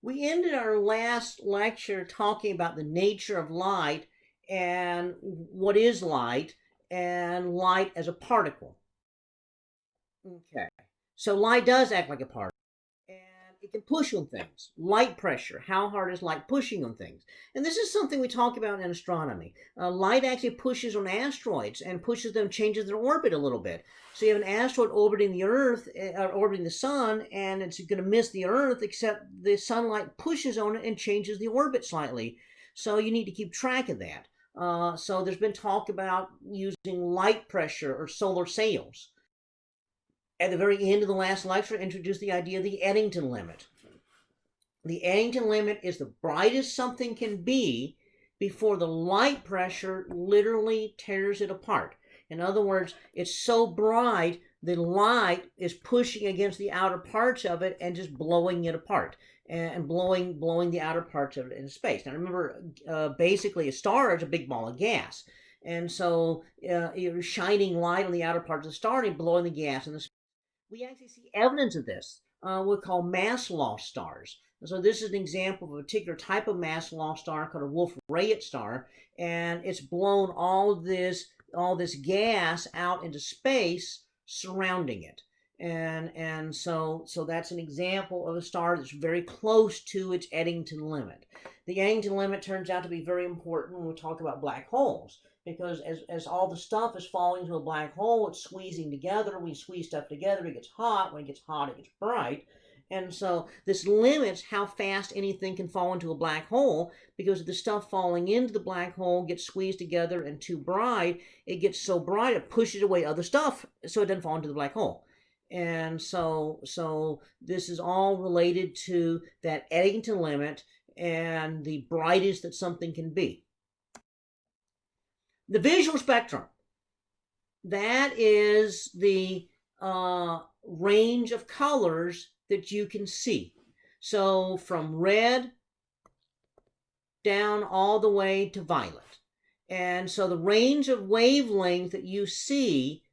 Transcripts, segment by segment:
We ended our last lecture talking about the nature of light and what is light and light as a particle. Okay. So light does act like a particle and it can push on things. Light pressure, how hard is light pushing on things? And this is something we talk about in astronomy. Light actually pushes on asteroids and pushes them, changes their orbit a little bit. So you have an asteroid orbiting the Earth, orbiting the sun, and it's going to miss the Earth, except the sunlight pushes on it and changes the orbit slightly. So you need to keep track of that. So there's been talk about using light pressure or solar sails. At the very end of the last lecture, I introduced the idea of the Eddington limit. The Eddington limit is the brightest something can be before the light pressure literally tears it apart. In other words, it's so bright, the light is pushing against the outer parts of it and just blowing it apart and blowing the outer parts of it into space. Now remember, basically a star is a big ball of gas. And so you're shining light on the outer parts of the star and blowing the gas in the space. We actually see evidence of this, what we call mass loss stars. So this is an example of a particular type of mass loss star called a Wolf-Rayet star, and it's blown all this gas out into space surrounding it. And so that's an example of a star that's very close to its Eddington limit. The Eddington limit turns out to be very important when we talk about black holes, because as all the stuff is falling into a black hole, it's squeezing together. When you squeeze stuff together, it gets hot. When it gets hot, it gets bright. And so this limits how fast anything can fall into a black hole, because if the stuff falling into the black hole gets squeezed together and too bright, it gets so bright it pushes away other stuff so it doesn't fall into the black hole. And so this is all related to that Eddington limit and the brightest that something can be. The visual spectrum, that is the range of colors that you can see. So from red down all the way to violet. And so the range of wavelength that you see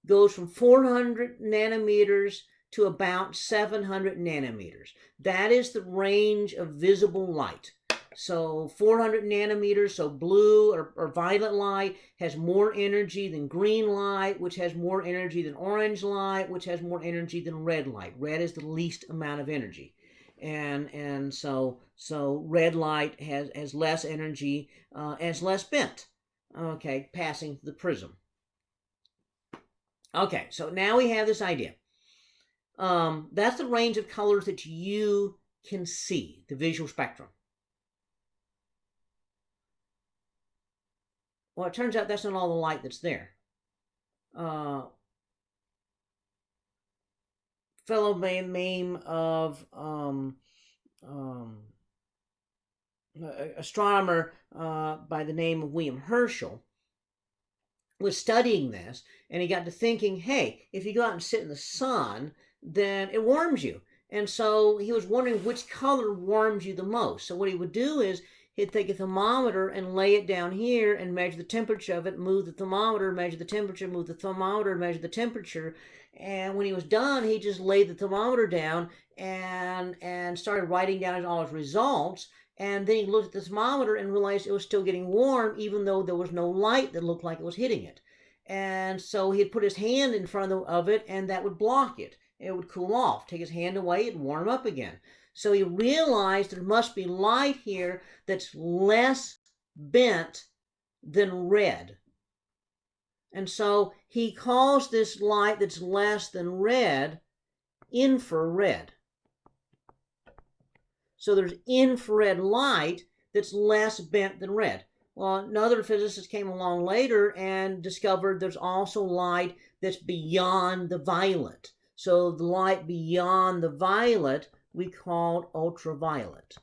goes from 400 nanometers to about 700 nanometers. That is the range of visible light. So 400 nanometers, so blue or violet light has more energy than green light, which has more energy than orange light, which has more energy than red light. Red is the least amount of energy. And so red light has less energy, and it's less bent, okay, passing the prism. Okay, so now we have this idea. That's the range of colors that you can see, the visual spectrum. Well, it turns out that's not all the light that's there. Fellow by the name of astronomer by the name of William Herschel was studying this, and he got to thinking, hey, if you go out and sit in the sun, then it warms you. And so he was wondering which color warms you the most. So what he would do is he'd take a thermometer and lay it down here and measure the temperature of it, move the thermometer, measure the temperature, move the thermometer, measure the temperature. And when he was done, he just laid the thermometer down and started writing down all his results. And then he looked at the thermometer and realized it was still getting warm, even though there was no light that looked like it was hitting it. And so he'd put his hand in front of it, and that would block it. It would cool off. Take his hand away, it'd warm up again. So he realized there must be light here that's less bent than red. And so he calls this light that's less than red infrared. So there's infrared light that's less bent than red. Well, another physicist came along later and discovered there's also light that's beyond the violet. So the light beyond the violet we called ultraviolet.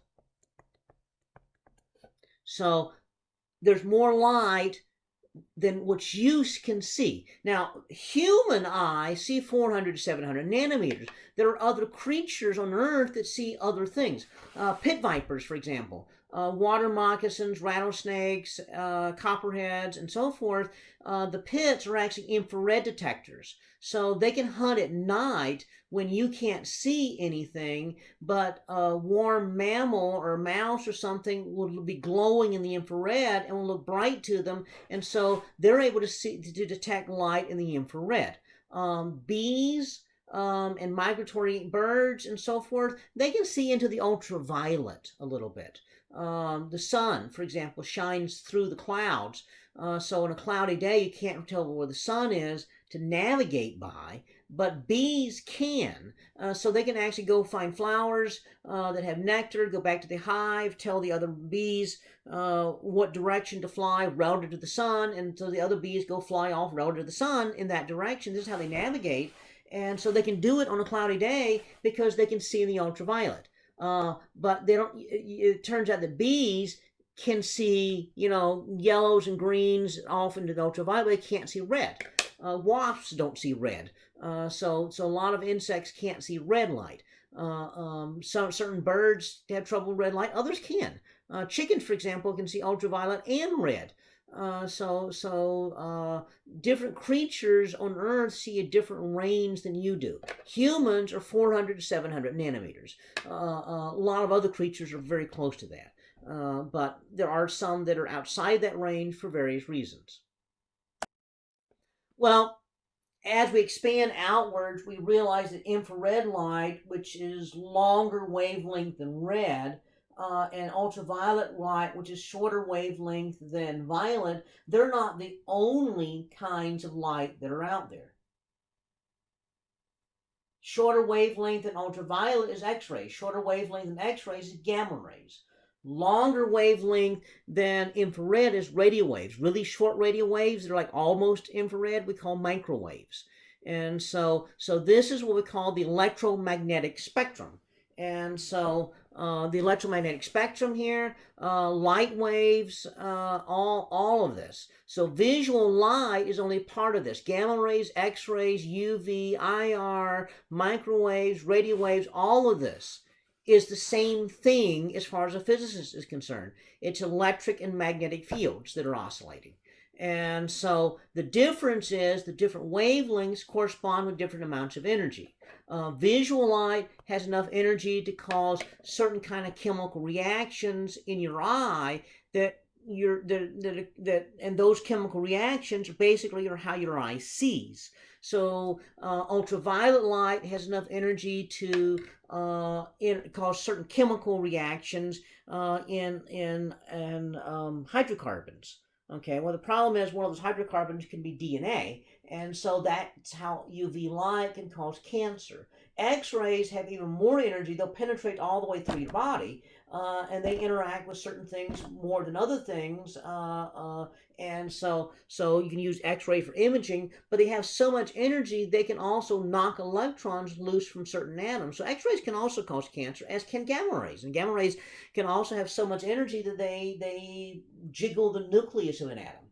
So there's more light than what you can see. Now, human eyes see 400 to 700 nanometers. There are other creatures on Earth that see other things. Pit vipers, for example, water moccasins, rattlesnakes, copperheads, and so forth. The pits are actually infrared detectors. So they can hunt at night when you can't see anything, but a warm mammal or a mouse or something will be glowing in the infrared and will look bright to them, and so they're able to detect light in the infrared. Bees and migratory birds and so forth, they can see into the ultraviolet a little bit. The sun, for example, shines through the clouds. So on a cloudy day, you can't tell where the sun is to navigate by, but bees can. So they can actually go find flowers that have nectar, go back to the hive, tell the other bees what direction to fly relative to the sun, and so the other bees go fly off relative to the sun in that direction. This is how they navigate. And so they can do it on a cloudy day because they can see in the ultraviolet. But they don't. It turns out that bees can see, yellows and greens off into the ultraviolet. They can't see red. Wasps don't see red. So a lot of insects can't see red light. Certain birds have trouble with red light. Others can. Chickens, for example, can see ultraviolet and red. Different creatures on Earth see a different range than you do. Humans are 400 to 700 nanometers. A lot of other creatures are very close to that. But there are some that are outside that range for various reasons. Well, as we expand outwards, we realize that infrared light, which is longer wavelength than red, and ultraviolet light, which is shorter wavelength than violet, they're not the only kinds of light that are out there. Shorter wavelength than ultraviolet is X-rays. Shorter wavelength than X-rays is gamma rays. Longer wavelength than infrared is radio waves. Really short radio waves that are like almost infrared, we call microwaves. And so this is what we call the electromagnetic spectrum. And so the electromagnetic spectrum here, light waves, all of this. So visual light is only part of this. Gamma rays, X-rays, UV, IR, microwaves, radio waves, all of this is the same thing as far as a physicist is concerned. It's electric and magnetic fields that are oscillating. And so the difference is the different wavelengths correspond with different amounts of energy. Visual light has enough energy to cause certain kind of chemical reactions in your eye and those chemical reactions basically are how your eye sees. So ultraviolet light has enough energy to cause certain chemical reactions in hydrocarbons. Okay, well, the problem is one of those hydrocarbons can be DNA, and so that's how UV light can cause cancer. X-rays have even more energy. They'll penetrate all the way through your body, and they interact with certain things more than other things, and so you can use X-ray for imaging, but they have so much energy they can also knock electrons loose from certain atoms. So X-rays can also cause cancer, as can gamma rays, and gamma rays can also have so much energy that they jiggle the nucleus of an atom.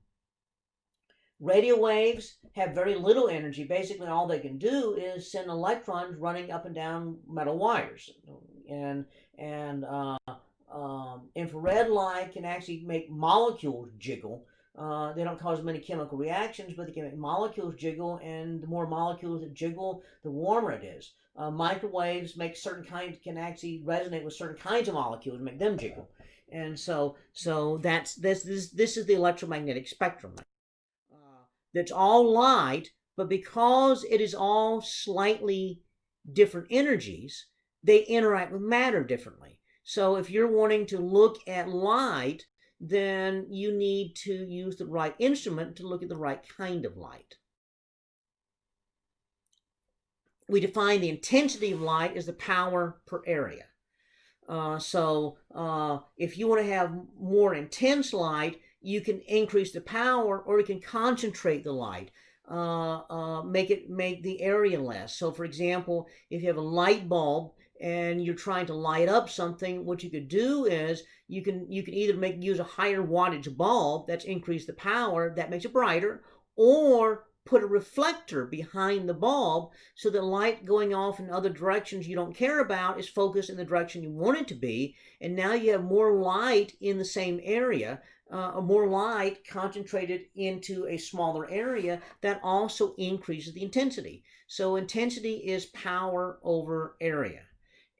Radio waves have very little energy. Basically, all they can do is send electrons running up and down metal wires. And infrared light can actually make molecules jiggle. They don't cause many chemical reactions, but they can make molecules jiggle, and the more molecules that jiggle, the warmer it is. Microwaves make can actually resonate with certain kinds of molecules and make them jiggle. And so this is the electromagnetic spectrum. That's all light, but because it is all slightly different energies, they interact with matter differently. So if you're wanting to look at light, then you need to use the right instrument to look at the right kind of light. We define the intensity of light as the power per area. If you want to have more intense light, you can increase the power, or you can concentrate the light, make the area less. So for example, if you have a light bulb and you're trying to light up something, what you could do is you can either use a higher wattage bulb that's increased the power, that makes it brighter, or put a reflector behind the bulb so the light going off in other directions you don't care about is focused in the direction you want it to be, and now you have more light in the same area, more light concentrated into a smaller area. That also increases the intensity. So intensity is power over area.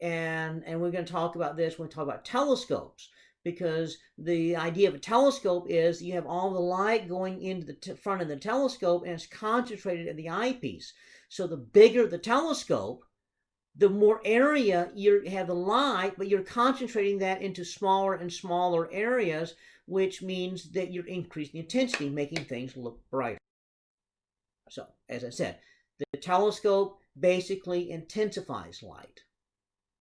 And we're going to talk about this when we talk about telescopes, because the idea of a telescope is you have all the light going into the front of the telescope and it's concentrated in the eyepiece. So the bigger the telescope, the more area you have the light, but you're concentrating that into smaller and smaller areas, which means that you're increasing the intensity, making things look brighter. So, as I said, the telescope basically intensifies light.